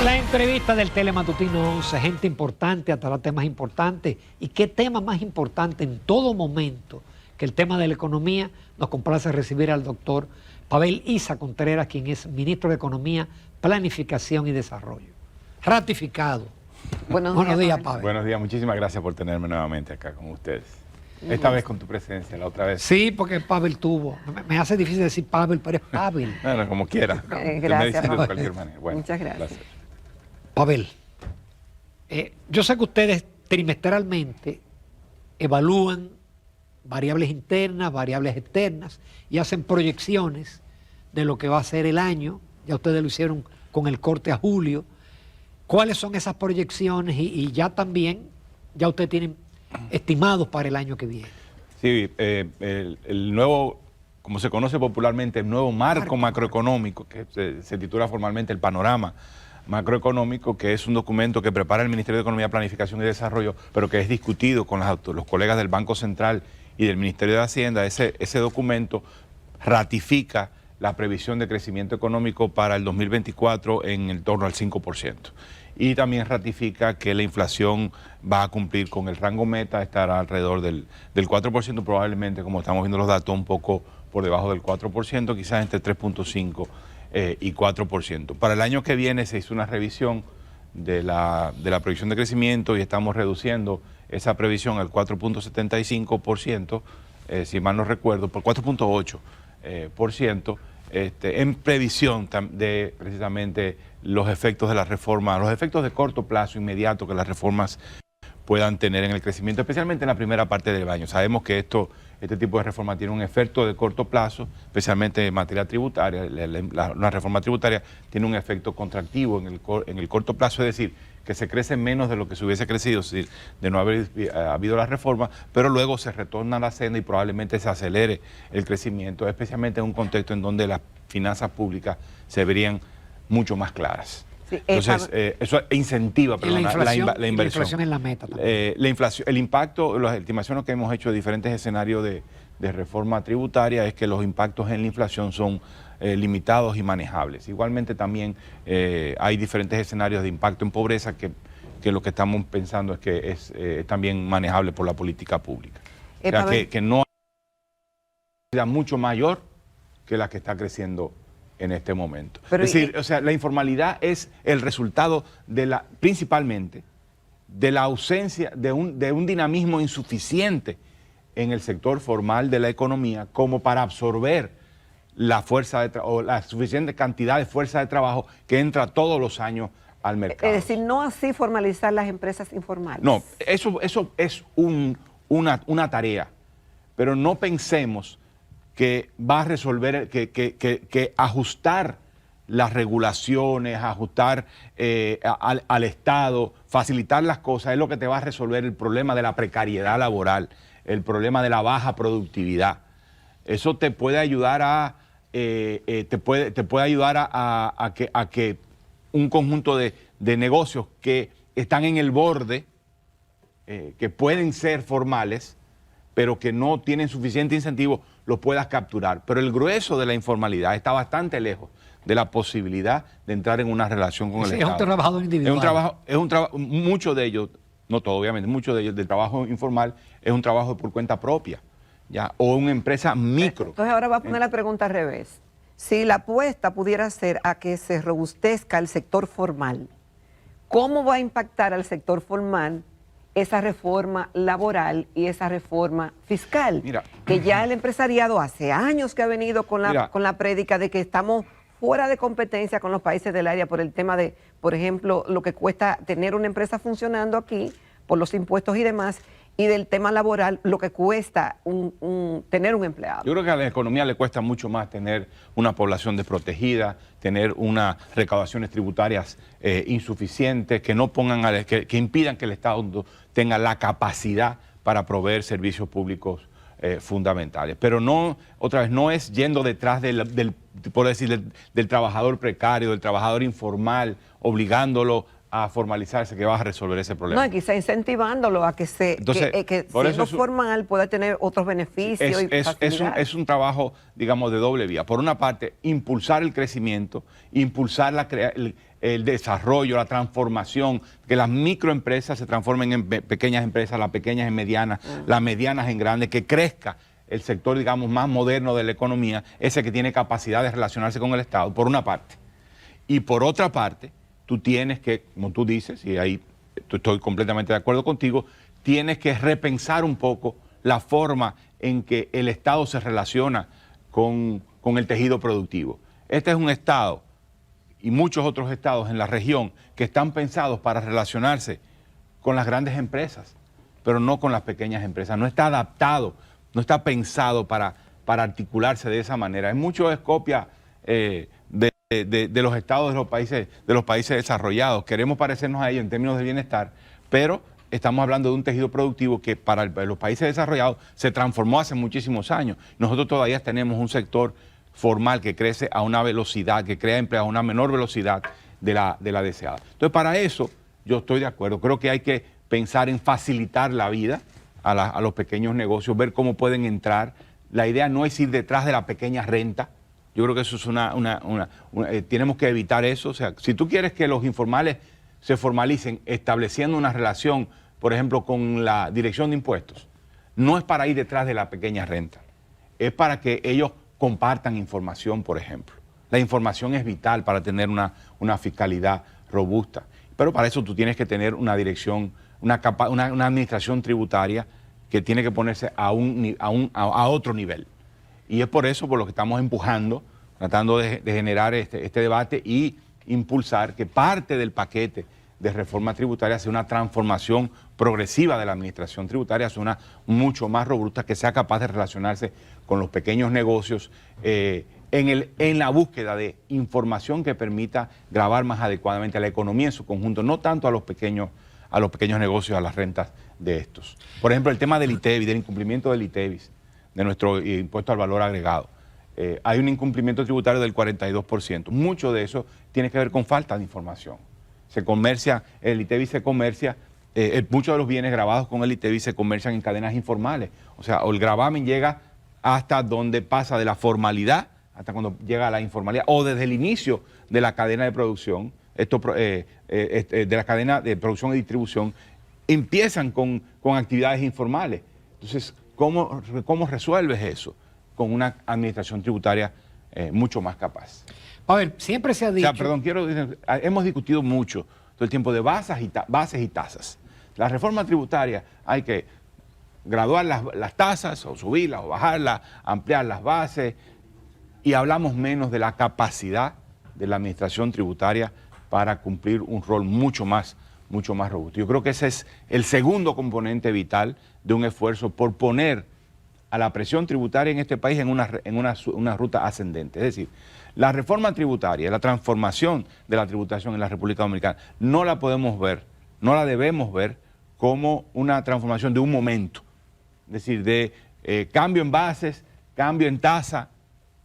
La entrevista del Telematutino 11, gente importante a tratar temas importantes. ¿Y qué tema más importante en todo momento que el tema de la economía? Nos complace recibir al doctor Pavel Isa Contreras, quien es ministro de Economía, Planificación y Desarrollo. Ratificado. Buenos días, Pavel. Buenos días, muchísimas gracias por tenerme nuevamente acá con ustedes. Esta vez con tu presencia, la otra vez. Sí, porque Pavel tuvo. Me hace difícil decir Pavel, pero es Pavel. Bueno, como quiera. Gracias, de cualquier manera. Bueno, muchas gracias. Pavel, yo sé que ustedes trimestralmente evalúan variables internas, variables externas y hacen proyecciones de lo que va a ser el año. Ya ustedes lo hicieron con el corte a julio. ¿Cuáles son esas proyecciones? Y ya también, ya ustedes tienen estimados para el año que viene. Sí, el nuevo, como se conoce popularmente, el nuevo marco macroeconómico, que se titula formalmente el Panorama Macroeconómico, que es un documento que prepara el Ministerio de Economía, Planificación y Desarrollo, pero que es discutido con los colegas del Banco Central y del Ministerio de Hacienda. Ese documento ratifica la previsión de crecimiento económico para el 2024 en torno al 5%. Y también ratifica que la inflación va a cumplir con el rango meta, estará alrededor del 4%, probablemente, como estamos viendo los datos, un poco por debajo del 4%, quizás entre 3.5% y 4%. Para el año que viene se hizo una revisión de la previsión de crecimiento y estamos reduciendo esa previsión al 4.75%, si mal no recuerdo, por 4.8%, en previsión de precisamente los efectos de la reforma, los efectos de corto plazo inmediato que las reformas puedan tener en el crecimiento, especialmente en la primera parte del año. Sabemos que este tipo de reforma tiene un efecto de corto plazo, especialmente en materia tributaria. La reforma tributaria tiene un efecto contractivo en el corto plazo, es decir, que se crece menos de lo que se hubiese crecido, es decir, de no haber habido la reforma, pero luego se retorna a la senda y probablemente se acelere el crecimiento, especialmente en un contexto en donde las finanzas públicas se verían mucho más claras. Sí, entonces, eso incentiva la inversión. La inflación es la meta también. El impacto, las estimaciones que hemos hecho de diferentes escenarios de reforma tributaria es que los impactos en la inflación son limitados y manejables. Igualmente también hay diferentes escenarios de impacto en pobreza que lo que estamos pensando es que es también manejable por la política pública. O sea, que no hay mucho mayor que la que está creciendo en este momento. Pero, es decir, o sea, la informalidad es el resultado principalmente de la ausencia de un dinamismo insuficiente en el sector formal de la economía como para absorber la fuerza o la suficiente cantidad de fuerza de trabajo que entra todos los años al mercado. Es decir, no así formalizar las empresas informales. No, eso es una tarea, pero no pensemos que va a resolver, que ajustar las regulaciones, ajustar al Estado, facilitar las cosas, es lo que te va a resolver el problema de la precariedad laboral, el problema de la baja productividad. Eso te puede ayudar a que un conjunto de negocios que están en el borde, que pueden ser formales, pero que no tienen suficiente incentivo, los puedas capturar. Pero el grueso de la informalidad está bastante lejos de la posibilidad de entrar en una relación con el Estado. Es un trabajador individual. Muchos de ellos, no todo obviamente, muchos de ellos del trabajo informal es un trabajo por cuenta propia, ¿ya? O una empresa micro. Entonces ahora va a poner la pregunta al revés. Si la apuesta pudiera ser a que se robustezca el sector formal, ¿cómo va a impactar al sector formal esa reforma laboral y esa reforma fiscal? Mira, que ya el empresariado hace años que ha venido con la prédica de que estamos fuera de competencia con los países del área por el tema de, por ejemplo, lo que cuesta tener una empresa funcionando aquí por los impuestos y demás, y del tema laboral, lo que cuesta tener un empleado. Yo creo que a la economía le cuesta mucho más tener una población desprotegida, tener unas recaudaciones tributarias insuficientes, que no pongan, que impidan que el Estado tenga la capacidad para proveer servicios públicos fundamentales. Pero no, otra vez, no es yendo detrás por decir, del trabajador precario, del trabajador informal, obligándolo a formalizarse que vas a resolver ese problema. No, y quizá incentivándolo a que Entonces, que por siendo eso formal pueda tener otros beneficios y facilidades. es un trabajo, digamos, de doble vía. Por una parte, impulsar el crecimiento, impulsar el desarrollo, la transformación, que las microempresas se transformen en pequeñas empresas, las pequeñas en medianas, las medianas en grandes, que crezca el sector, digamos, más moderno de la economía, ese que tiene capacidad de relacionarse con el Estado, por una parte. Y por otra parte, tú tienes que, como tú dices, y ahí estoy completamente de acuerdo contigo, tienes que repensar un poco la forma en que el Estado se relaciona con el tejido productivo. Este es un Estado y muchos otros estados en la región que están pensados para relacionarse con las grandes empresas, pero no con las pequeñas empresas. No está adaptado, no está pensado para articularse de esa manera. Es mucho es copia de los estados de los países desarrollados. Queremos parecernos a ellos en términos de bienestar, pero estamos hablando de un tejido productivo que para los países desarrollados se transformó hace muchísimos años. Nosotros todavía tenemos un sector formal que crece a una velocidad, que crea empleos a una menor velocidad de la deseada. Entonces, para eso yo estoy de acuerdo. Creo que hay que pensar en facilitar la vida a los pequeños negocios, ver cómo pueden entrar. La idea no es ir detrás de la pequeña renta. Yo creo que eso es tenemos que evitar eso. O sea, si tú quieres que los informales se formalicen estableciendo una relación, por ejemplo, con la Dirección de Impuestos, no es para ir detrás de la pequeña renta. Es para que ellos compartan información, por ejemplo. La información es vital para tener una fiscalidad robusta. Pero para eso tú tienes que tener una dirección, una administración tributaria que tiene que ponerse a otro nivel. Y es por eso por lo que estamos empujando, tratando de generar este debate y impulsar que parte del paquete de reforma tributaria sea una transformación progresiva de la administración tributaria, sea una mucho más robusta, que sea capaz de relacionarse con los pequeños negocios en la búsqueda de información que permita gravar más adecuadamente a la economía en su conjunto, no tanto a los pequeños negocios, a las rentas de estos. Por ejemplo, el tema del ITEVIS, del incumplimiento del ITEVIS, de nuestro impuesto al valor agregado. Hay un incumplimiento tributario del 42%. Mucho de eso tiene que ver con falta de información. El ITEVIS se comercia, muchos de los bienes grabados con el ITEVIS se comercian en cadenas informales. O sea, el gravamen llega hasta donde pasa de la formalidad, hasta cuando llega a la informalidad, o desde el inicio de la cadena de producción, de la cadena de producción y distribución, empiezan con actividades informales. Entonces, ¿cómo resuelves eso? Con una administración tributaria mucho más capaz. A ver, siempre se ha dicho... O sea, perdón, hemos discutido mucho todo el tiempo de bases y tasas. La reforma tributaria hay que graduar las tasas, o subirlas, o bajarlas, ampliar las bases, y hablamos menos de la capacidad de la administración tributaria para cumplir un rol mucho más robusto. Yo creo que ese es el segundo componente vital de un esfuerzo por poner a la presión tributaria en este país en una ruta ascendente. Es decir, la reforma tributaria, la transformación de la tributación en la República Dominicana, no la podemos ver, no la debemos ver como una transformación de un momento. Es decir, de cambio en bases, cambio en tasa,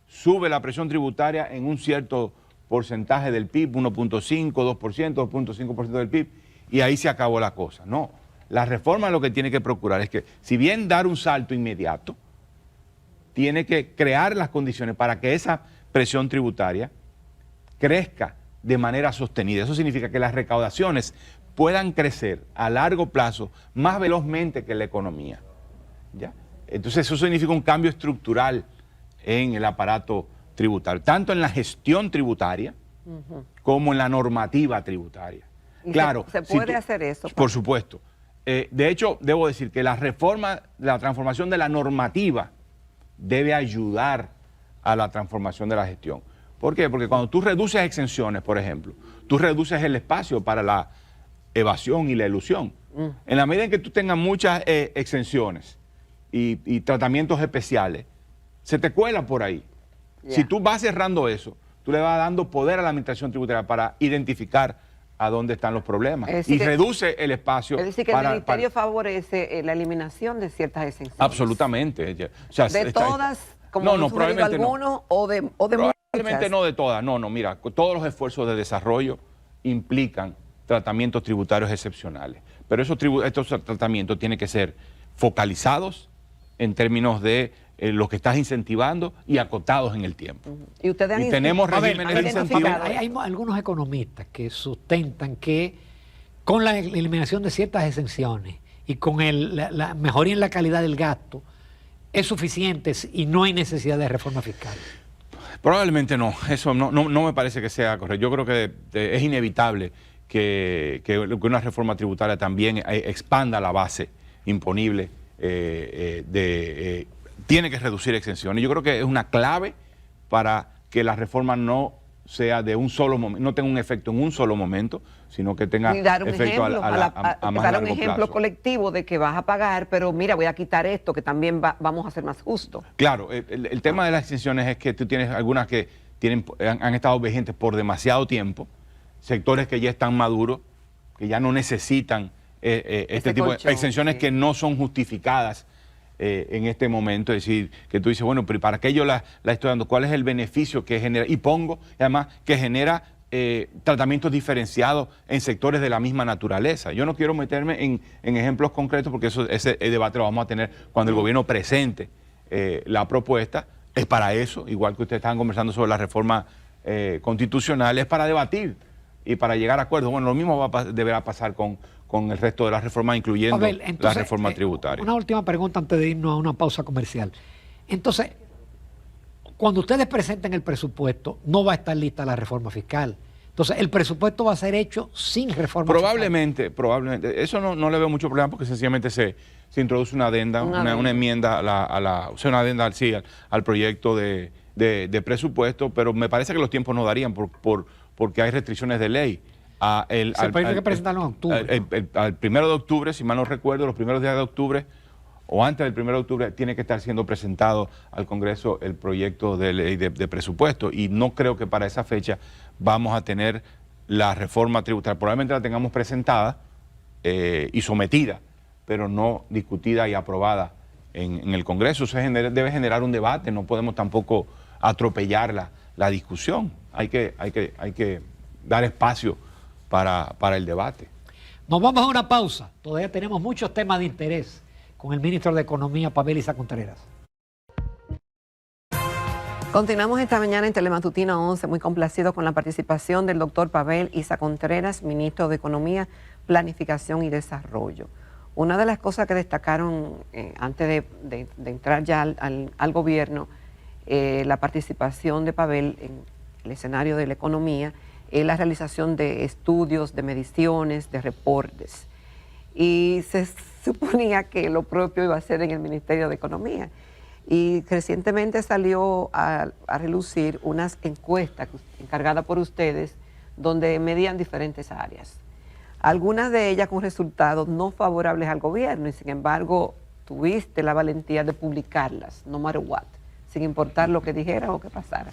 sube la presión tributaria en un cierto porcentaje del PIB, 1.5, 2%, 2.5% del PIB, y ahí se acabó la cosa. No, la reforma lo que tiene que procurar es que, si bien dar un salto inmediato, tiene que crear las condiciones para que esa presión tributaria crezca de manera sostenida. Eso significa que las recaudaciones puedan crecer a largo plazo más velozmente que la economía. ¿Ya? Entonces eso significa un cambio estructural en el aparato tributario, tanto en la gestión tributaria como en la normativa tributaria. ¿Y claro, se puede hacer eso? Por supuesto. De hecho, debo decir que la transformación de la normativa debe ayudar a la transformación de la gestión. ¿Por qué? Porque cuando tú reduces exenciones, por ejemplo, tú reduces el espacio para la evasión y la elusión. En la medida en que tú tengas muchas exenciones y tratamientos especiales, se te cuela por ahí. Yeah. Si tú vas cerrando eso, tú le vas dando poder a la administración tributaria para identificar a dónde están los problemas y reduce el espacio. Es decir, que el Ministerio favorece la eliminación de ciertas exenciones. Absolutamente. O sea, de todas, como han sugerido algunos, o de probablemente muchas. No de todas. No, mira, todos los esfuerzos de desarrollo implican tratamientos tributarios excepcionales. Pero estos tratamientos tienen que ser focalizados en términos de lo que estás incentivando y acotados en el tiempo. Y ustedes han tenemos regímenes de incentivo. Hay algunos economistas que sustentan que con la eliminación de ciertas exenciones y con la mejoría en la calidad del gasto es suficiente y no hay necesidad de reforma fiscal. Probablemente no, eso no me parece que sea correcto. Yo creo que es inevitable que una reforma tributaria también expanda la base imponible, tiene que reducir exenciones. Yo creo que es una clave para que la reforma no sea de un solo momento, no tenga un efecto en un solo momento, sino que tenga efecto a más dar largo un ejemplo plazo. Colectivo de que vas a pagar, pero mira, voy a quitar esto, que también vamos a ser más justos. Claro, el tema de las exenciones es que tú tienes algunas que han estado vigentes por demasiado tiempo, sectores que ya están maduros, que ya no necesitan este tipo de exenciones, sí, que no son justificadas en este momento. Es decir, que tú dices, bueno, pero ¿para qué yo la estoy dando? ¿Cuál es el beneficio que genera? Y además, que genera tratamientos diferenciados en sectores de la misma naturaleza. Yo no quiero meterme en ejemplos concretos porque ese debate lo vamos a tener cuando el gobierno presente la propuesta. Es para eso, igual que ustedes estaban conversando sobre la reforma constitucional, es para debatir y para llegar a acuerdos. Bueno, lo mismo deberá pasar con el resto de las reformas, incluyendo la reforma tributaria. Una última pregunta antes de irnos a una pausa comercial. Entonces, cuando ustedes presenten el presupuesto, no va a estar lista la reforma fiscal. Entonces, el presupuesto va a ser hecho sin reforma fiscal. Probablemente. Eso no le veo mucho problema porque sencillamente se introduce una adenda, una enmienda, una adenda al proyecto de presupuesto, pero me parece que los tiempos no darían porque hay restricciones de ley. Se puede presentarlo en octubre. Al 1 de octubre, si mal no recuerdo, los primeros días de octubre o antes del 1 de octubre tiene que estar siendo presentado al Congreso el proyecto de ley de presupuesto, y no creo que para esa fecha vamos a tener la reforma tributaria. Probablemente la tengamos presentada y sometida, pero no discutida y aprobada en el Congreso. Eso debe generar un debate, no podemos tampoco atropellar la discusión. Hay que dar espacio para el debate. Nos vamos a una pausa. Todavía tenemos muchos temas de interés con el ministro de Economía, Pavel Isa Contreras. Continuamos esta mañana en Telematutino 11, muy complacido con la participación del doctor Pavel Isa Contreras, ministro de Economía, Planificación y Desarrollo. Una de las cosas que destacaron antes de entrar ya al gobierno, la participación de Pavel en el escenario de la economía, la realización de estudios, de mediciones, de reportes. Y se suponía que lo propio iba a ser en el Ministerio de Economía. Y recientemente salió a relucir unas encuestas encargadas por ustedes donde medían diferentes áreas. Algunas de ellas con resultados no favorables al gobierno y sin embargo tuviste la valentía de publicarlas, no matter what, sin importar lo que dijera o que pasara.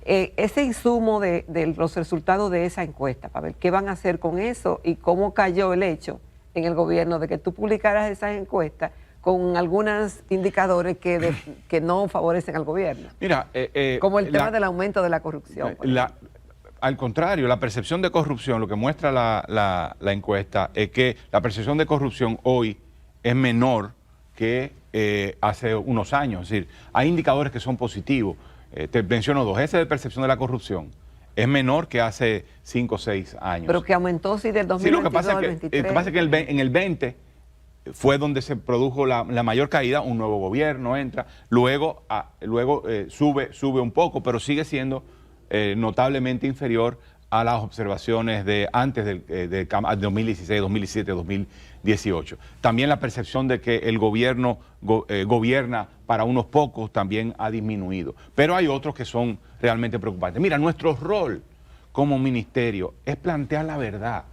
Ese insumo de los resultados de esa encuesta, para ver qué van a hacer con eso y cómo cayó el hecho en el gobierno de que tú publicaras esas encuestas con algunos indicadores que no favorecen al gobierno. Mira, como el tema del aumento de la corrupción. Al contrario, la percepción de corrupción, lo que muestra la encuesta es que la percepción de corrupción hoy es menor que hace unos años. Es decir, hay indicadores que son positivos. Te menciono dos. Ese de percepción de la corrupción es menor que hace 5 o 6 años. Pero que aumentó sí del 2022 lo que pasa al 2023. Lo que pasa es que en el 20 fue donde se produjo la mayor caída, un nuevo gobierno entra, luego sube un poco, pero sigue siendo notablemente inferior a las observaciones de antes de 2016, 2017, 2018. También la percepción de que el gobierno gobierna para unos pocos también ha disminuido. Pero hay otros que son realmente preocupantes. Mira, nuestro rol como ministerio es plantear la verdad.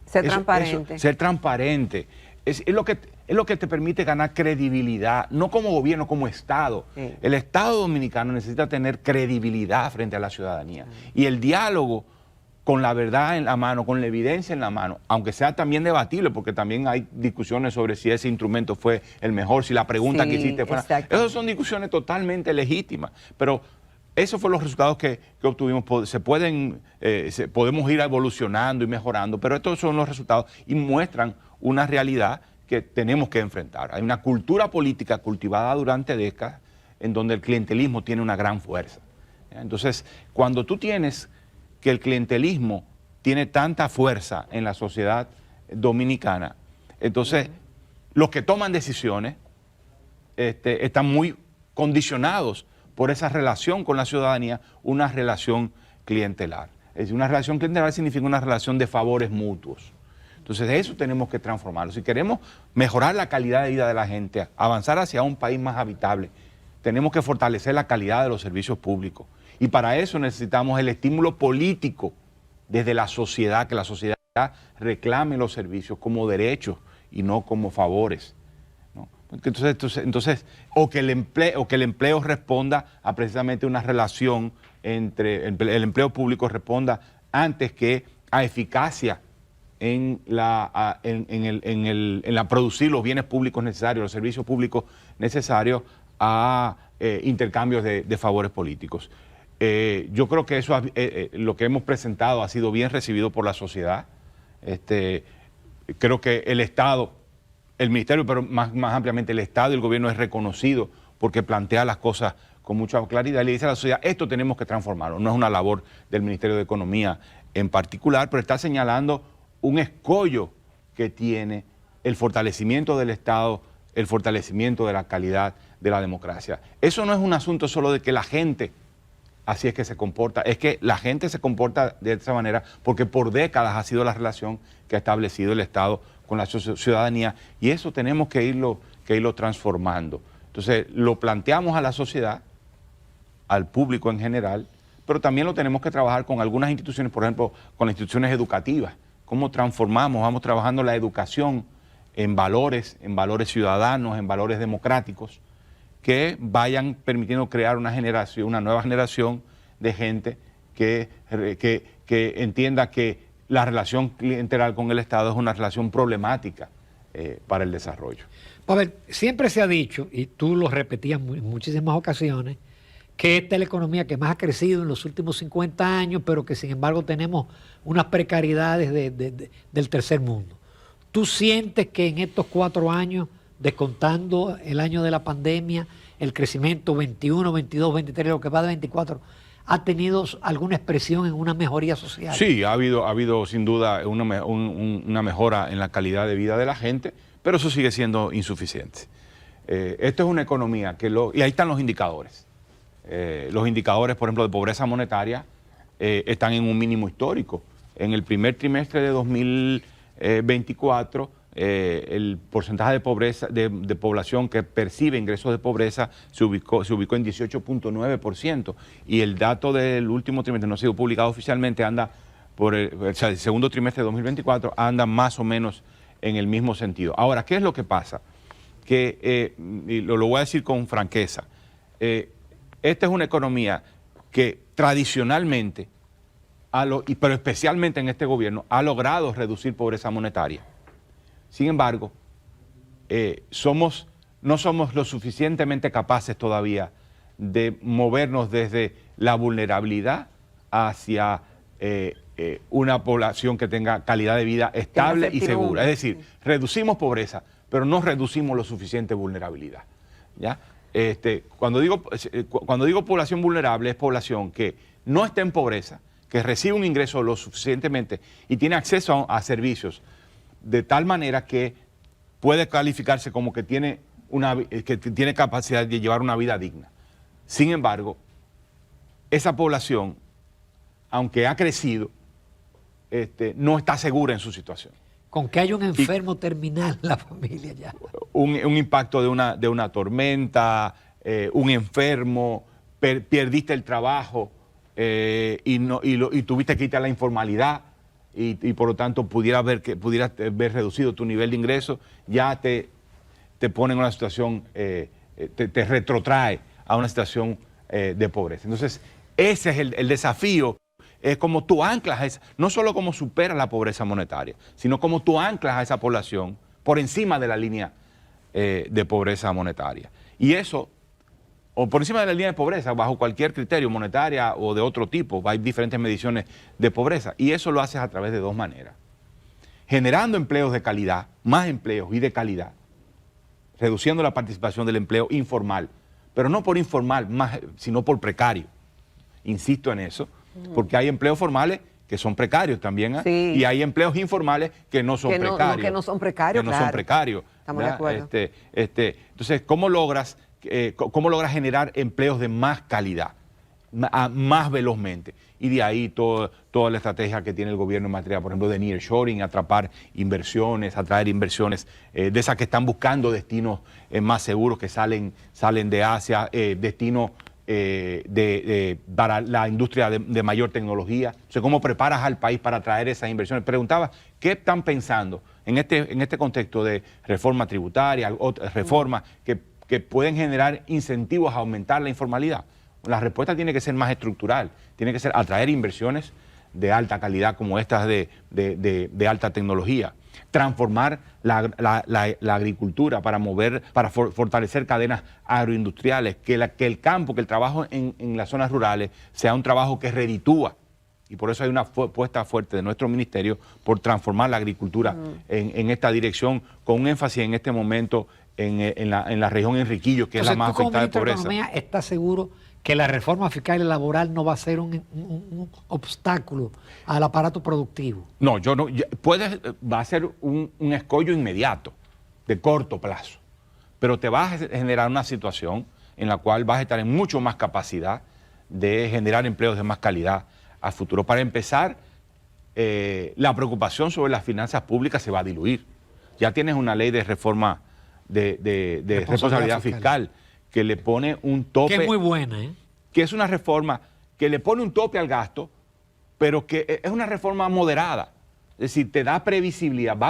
Ser transparente. Ser transparente. Es lo que te permite ganar credibilidad, no como gobierno, como Estado. Sí. El Estado dominicano necesita tener credibilidad frente a la ciudadanía. Y el diálogo con la verdad en la mano, con la evidencia en la mano, aunque sea también debatible, porque también hay discusiones sobre si ese instrumento fue el mejor, si la pregunta que hiciste fue... Esas son discusiones totalmente legítimas, pero esos fueron los resultados que obtuvimos. Podemos ir evolucionando y mejorando, pero estos son los resultados y muestran una realidad que tenemos que enfrentar. Hay una cultura política cultivada durante décadas en donde el clientelismo tiene una gran fuerza. Entonces, cuando tú tienes que el clientelismo tiene tanta fuerza en la sociedad dominicana, entonces los que toman decisiones están muy condicionados por esa relación con la ciudadanía, una relación clientelar. Es decir, una relación clientelar significa una relación de favores mutuos. Entonces eso tenemos que transformarlo. Si queremos mejorar la calidad de vida de la gente, avanzar hacia un país más habitable, tenemos que fortalecer la calidad de los servicios públicos. Y para eso necesitamos el estímulo político desde la sociedad, que la sociedad reclame los servicios como derechos y no como favores, ¿no? Entonces, o que el empleo responda a precisamente una relación entre el empleo público responda antes que a eficacia en la producir los bienes públicos necesarios, los servicios públicos necesarios a intercambios de favores políticos. Yo creo que eso, lo que hemos presentado ha sido bien recibido por la sociedad. Creo que el Estado, el Ministerio, pero más ampliamente el Estado y el gobierno es reconocido porque plantea las cosas con mucha claridad y le dice a la sociedad, esto tenemos que transformarlo. No es una labor del Ministerio de Economía en particular, pero está señalando un escollo que tiene el fortalecimiento del Estado, el fortalecimiento de la calidad de la democracia. Eso no es un asunto solo de que la gente así es que se comporta, es que la gente se comporta de esa manera porque por décadas ha sido la relación que ha establecido el Estado con la ciudadanía y eso tenemos que irlo transformando. Entonces lo planteamos a la sociedad, al público en general, pero también lo tenemos que trabajar con algunas instituciones, por ejemplo, con las instituciones educativas. ¿Cómo transformamos? Vamos trabajando la educación en valores ciudadanos, en valores democráticos, que vayan permitiendo crear una nueva generación de gente que entienda que la relación clientelar con el Estado es una relación problemática para el desarrollo. A ver, siempre se ha dicho, y tú lo repetías en muchísimas ocasiones, que esta es la economía que más ha crecido en los últimos 50 años, pero que sin embargo tenemos unas precariedades del tercer mundo. ¿Tú sientes que en estos 4 años, descontando el año de la pandemia, el crecimiento 21, 22, 23, lo que va de 24, ha tenido alguna expresión en una mejoría social? Sí, ha habido sin duda una mejora en la calidad de vida de la gente, pero eso sigue siendo insuficiente. Esto es una economía y ahí están los indicadores. Los indicadores, por ejemplo, de pobreza monetaria están en un mínimo histórico. En el primer trimestre de 2024, el porcentaje de pobreza de población que percibe ingresos de pobreza se ubicó en 18.9% y el dato del último trimestre no ha sido publicado oficialmente, anda el segundo trimestre de 2024 anda más o menos en el mismo sentido. Ahora, ¿qué es lo que pasa? Que, y lo voy a decir con franqueza, esta es una economía que tradicionalmente, pero especialmente en este gobierno, ha logrado reducir pobreza monetaria. Sin embargo, no somos lo suficientemente capaces todavía de movernos desde la vulnerabilidad hacia una población que tenga calidad de vida estable y segura. Es decir, reducimos pobreza, pero no reducimos lo suficiente vulnerabilidad, ¿ya? Cuando digo población vulnerable es población que no está en pobreza, que recibe un ingreso lo suficientemente y tiene acceso a servicios de tal manera que puede calificarse como que tiene capacidad de llevar una vida digna. Sin embargo, esa población, aunque ha crecido, no está segura en su situación. Con que haya un enfermo terminal en la familia ya. Un impacto de una tormenta, un enfermo, perdiste el trabajo y tuviste que irte a la informalidad y por lo tanto pudieras ver reducido tu nivel de ingreso, ya te pone en una situación, te retrotrae a una situación de pobreza. Entonces, ese es el desafío. Es como tú anclas, no solo cómo superas la pobreza monetaria, sino cómo tú anclas a esa población por encima de la línea de pobreza monetaria. Y eso o por encima de la línea de pobreza, bajo cualquier criterio, monetaria o de otro tipo. Hay diferentes mediciones de pobreza y eso lo haces a través de dos maneras. Generando empleos de calidad, más empleos y de calidad, reduciendo la participación del empleo informal, pero no por informal, sino por precario. Insisto en eso, porque hay empleos formales que son precarios también, ¿eh? Sí. Y hay empleos informales que no son precarios. Que no son precarios, que no son precarios. Estamos de acuerdo. Entonces, ¿cómo logras generar empleos de más calidad, más velozmente? Y de ahí toda la estrategia que tiene el gobierno en materia, por ejemplo, de nearshoring, atraer inversiones de esas que están buscando destinos más seguros, que salen de Asia, destinos para la industria de mayor tecnología. O sea, ¿cómo preparas al país para atraer esas inversiones? Preguntaba, ¿qué están pensando en este contexto de reforma tributaria, reformas que pueden generar incentivos a aumentar la informalidad? La respuesta tiene que ser más estructural, tiene que ser atraer inversiones de alta calidad como estas de alta tecnología, transformar la agricultura para fortalecer cadenas agroindustriales, que el campo, que el trabajo en las zonas rurales sea un trabajo que reditúa. Y por eso hay una apuesta fuerte de nuestro ministerio por transformar la agricultura en esta dirección, con un énfasis en este momento en la región Enriquillo, que es la más afectada de pobreza. Economía, ¿estás seguro que la reforma fiscal y laboral no va a ser un obstáculo al aparato productivo? No, va a ser un escollo inmediato, de corto plazo, pero te va a generar una situación en la cual vas a estar en mucho más capacidad de generar empleos de más calidad a futuro. Para empezar, la preocupación sobre las finanzas públicas se va a diluir. Ya tienes una ley de reforma de responsabilidad fiscal que le pone un tope. Que es muy buena, ¿eh? Que es una reforma que le pone un tope al gasto, pero que es una reforma moderada. Es decir, te da previsibilidad, va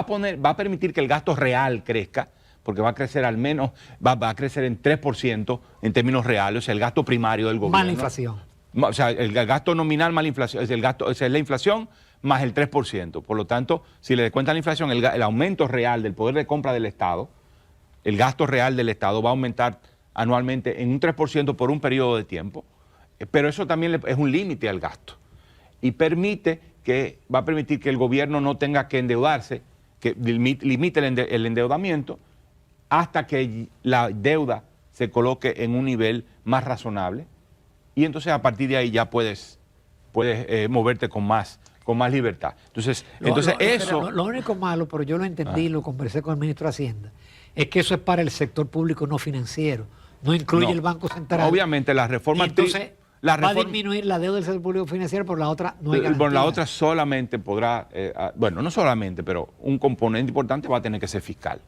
a permitir que el gasto real crezca, porque va a crecer al menos, va a crecer en 3% en términos reales, o sea, el gasto primario del gobierno. Más la inflación. O sea, el gasto nominal más la inflación, es la inflación más el 3%. Por lo tanto, si le descuentan la inflación, el aumento real del poder de compra del Estado, el gasto real del Estado va a aumentar anualmente en un 3% por un periodo de tiempo, pero eso también es un límite al gasto y va a permitir que el gobierno no tenga que endeudarse, que limite el endeudamiento hasta que la deuda se coloque en un nivel más razonable y entonces a partir de ahí ya puedes moverte con más libertad. Lo único malo, pero yo lo entendí, lo conversé con el ministro de Hacienda, es que eso es para el sector público no financiero, no incluye el Banco Central. Obviamente la reforma... Entonces va a disminuir la deuda del sector público financiero, por la otra no hay garantía. Por la otra solamente podrá, bueno, no solamente, pero un componente importante va a tener que ser fiscal.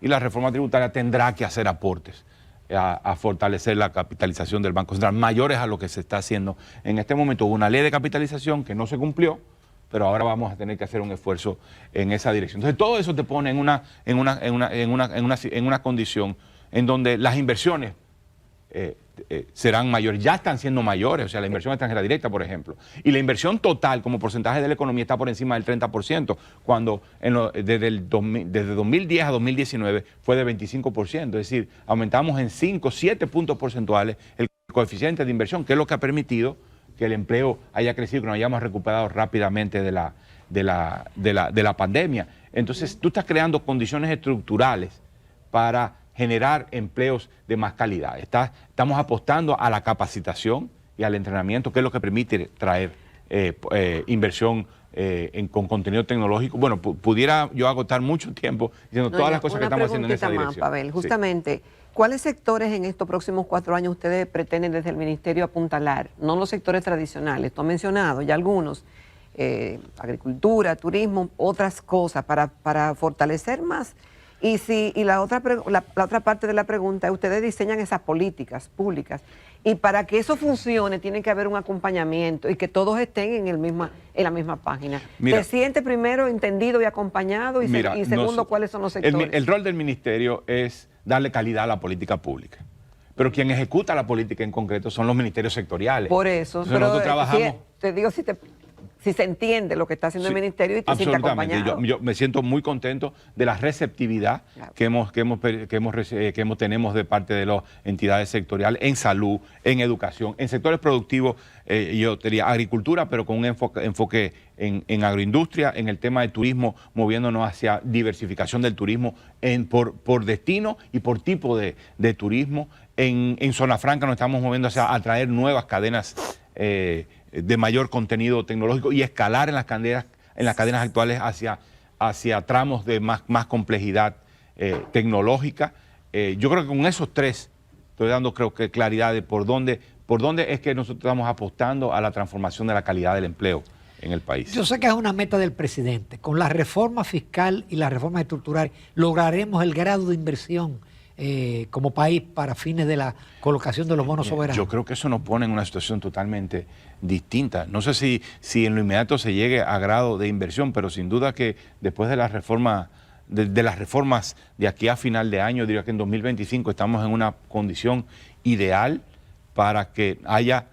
Y la reforma tributaria tendrá que hacer aportes a fortalecer la capitalización del Banco Central, mayores a lo que se está haciendo en este momento. Hubo una ley de capitalización que no se cumplió, pero ahora vamos a tener que hacer un esfuerzo en esa dirección. Entonces todo eso te pone en una condición en donde las inversiones serán mayores, ya están siendo mayores, o sea, la inversión extranjera directa, por ejemplo. Y la inversión total como porcentaje de la economía está por encima del 30%, cuando desde 2010 a 2019 fue de 25%, es decir, aumentamos en 5, 7 puntos porcentuales el coeficiente de inversión, que es lo que ha permitido que el empleo haya crecido, que nos hayamos recuperado rápidamente de la pandemia. Entonces, tú estás creando condiciones estructurales para generar empleos de más calidad. Estamos apostando a la capacitación y al entrenamiento, que es lo que permite traer inversión con contenido tecnológico. Bueno, pudiera yo agotar mucho tiempo diciendo todas las cosas que estamos haciendo en esa dirección. Pavel, justamente, ¿cuáles sectores en estos próximos 4 años ustedes pretenden desde el Ministerio apuntalar? No los sectores tradicionales, tú has mencionado ya algunos, agricultura, turismo, otras cosas, para fortalecer más. Y la otra parte de la pregunta es, ustedes diseñan esas políticas públicas y para que eso funcione tiene que haber un acompañamiento y que todos estén en la misma página. Mira, ¿te sientes primero entendido y acompañado? Y segundo, ¿cuáles son los sectores? El rol del ministerio es darle calidad a la política pública. Pero quien ejecuta la política en concreto son los ministerios sectoriales. Por eso, entonces, nosotros trabajamos... te digo, si se entiende lo que está haciendo el ministerio y te siente acompañado. Yo me siento muy contento de la receptividad que tenemos de parte de las entidades sectoriales en salud, en educación, en sectores productivos, yo diría agricultura, pero con un enfoque en agroindustria, en el tema de turismo, moviéndonos hacia diversificación del turismo por destino y por tipo de turismo. En Zona Franca nos estamos moviendo hacia atraer nuevas cadenas de mayor contenido tecnológico y escalar en las cadenas actuales hacia tramos de más complejidad tecnológica. Yo creo que con esos tres estoy dando, creo que, claridad de por dónde es que nosotros estamos apostando a la transformación de la calidad del empleo en el país. Yo sé que es una meta del presidente. Con la reforma fiscal y la reforma estructural lograremos el grado de inversión como país para fines de la colocación de los bonos soberanos. Yo creo que eso nos pone en una situación totalmente distinta. No sé si en lo inmediato se llegue a grado de inversión, pero sin duda que después de la reforma, de las reformas de aquí a final de año, diría que en 2025 estamos en una condición ideal para que haya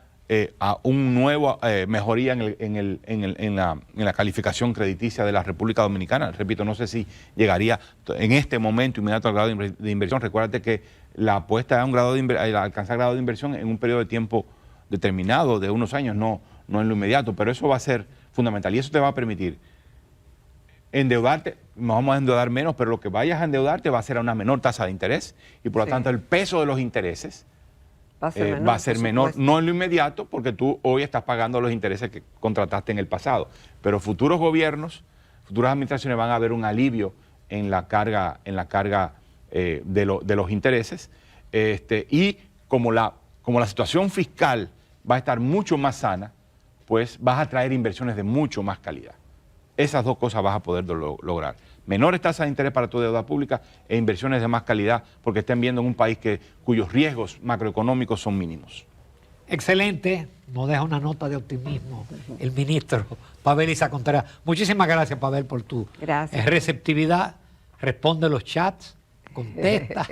un nuevo mejoría en la calificación crediticia de la República Dominicana. Repito, no sé si llegaría en este momento inmediato al grado de inversión. Recuérdate que la apuesta a alcanzar grado de inversión en un periodo de tiempo determinado, de unos años, no en lo inmediato, pero eso va a ser fundamental y eso te va a permitir endeudarte. Nos vamos a endeudar menos, pero lo que vayas a endeudarte va a ser a una menor tasa de interés y por lo tanto el peso de los intereses va a ser menor, no en lo inmediato, porque tú hoy estás pagando los intereses que contrataste en el pasado, pero futuros gobiernos, futuras administraciones van a ver un alivio en la carga de los intereses, y como la situación fiscal va a estar mucho más sana, pues vas a traer inversiones de mucho más calidad. Esas dos cosas vas a poder lograr. Menores tasas de interés para tu deuda pública e inversiones de más calidad, porque estén viendo en un país cuyos riesgos macroeconómicos son mínimos. Excelente, nos deja una nota de optimismo el ministro Pavel Isa Contreras. Muchísimas gracias, Pavel, por tu receptividad. Responde los chats, contesta.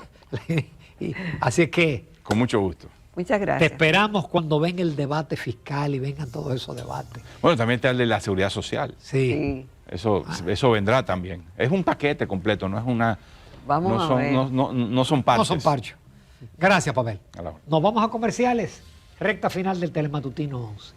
Así es que... Con mucho gusto. Muchas gracias. Te esperamos cuando venga el debate fiscal y vengan todos esos debates. Bueno, también está el de la seguridad social. Sí. Eso vendrá también. Es un paquete completo, no es una... Vamos a ver. No son parches. No son parches. Gracias, Pavel. Nos vamos a comerciales. Recta final del Telematutino 11.